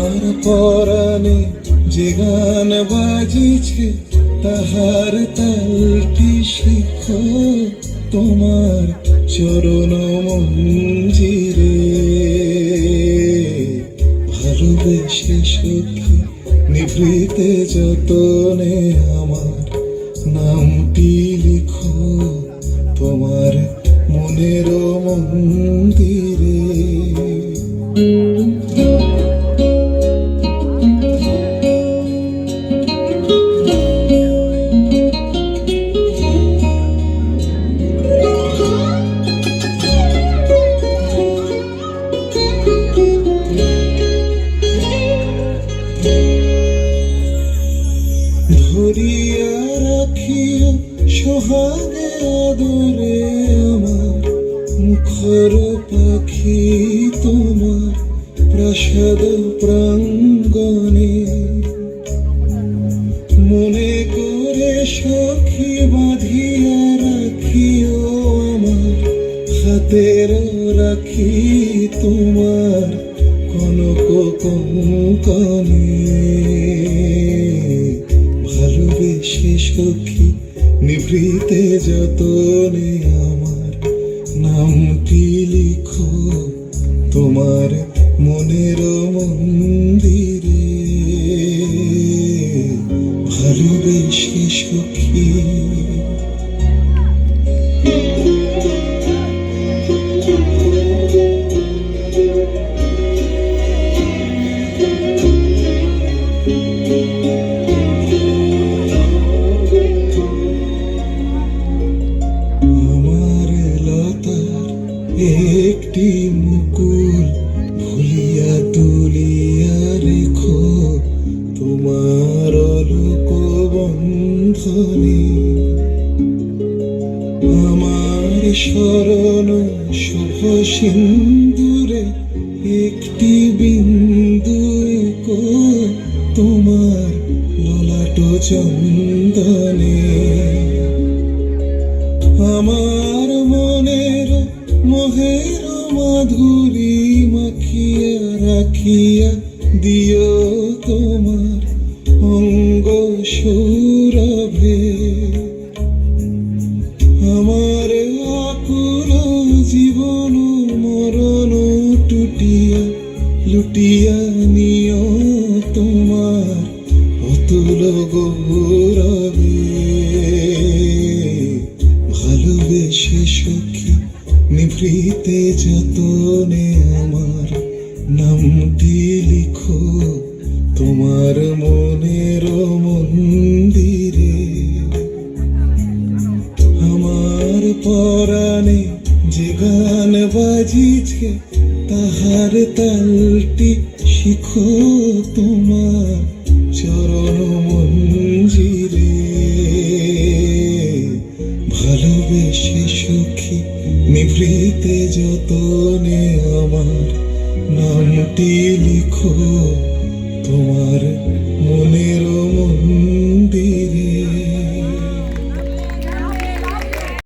আমার পরাণে যে গান বাজিছে তাহার তালটি শিখো তোমার চরণ মঞ্জিরে। ভালোবেসে সখী নিভৃতে যতনে আমার নামটি লিখো তোমার মনের মন্দিরে। ধরিয়া রাখিও সোহাগে আদরে আমার মুখর পাখি তোমার প্রাসাদ প্রাঙ্গণে। মনে করে সখী বাঁধিয়া রাখিও আমার হাতের রাখি তোমার কনক কঙ্কণে। ভালোবেসে সখী নিভৃতে যতনে আমার নামটি লিখো তোমার মনের মন্দিরে। ভালোবেসে সখী একটি মুকুল ভুলিয়া তুলিয়া রেখো তোমার অলোক বন্ধনে। আমার শরণ শুভ সিন্দুরে একটি বিন্দু কো তোমার ললাট চন্দনে। আমার মনের মোহের মাধুরী মাখিয়া রাখিয়া দিও তোমার অঙ্গ সৌরভে। আমার আকুল জীবন মরণ টুটিয়া লুটিয়া নিও তোমার অতুল গৌরবে। ভালোবেসে সখী নিভৃতে যতনে আমার নামটি লিখো তোমার মনের মন্দিরে। আমার পরাণে যে গান বাজিছে তাহার তালটি শিখো তোমার চরণ মঞ্জিরে। ভালোবেসে সখী নিভৃতে যতনে আমার নামটি লিখো তোমার মনের মন্দিরে।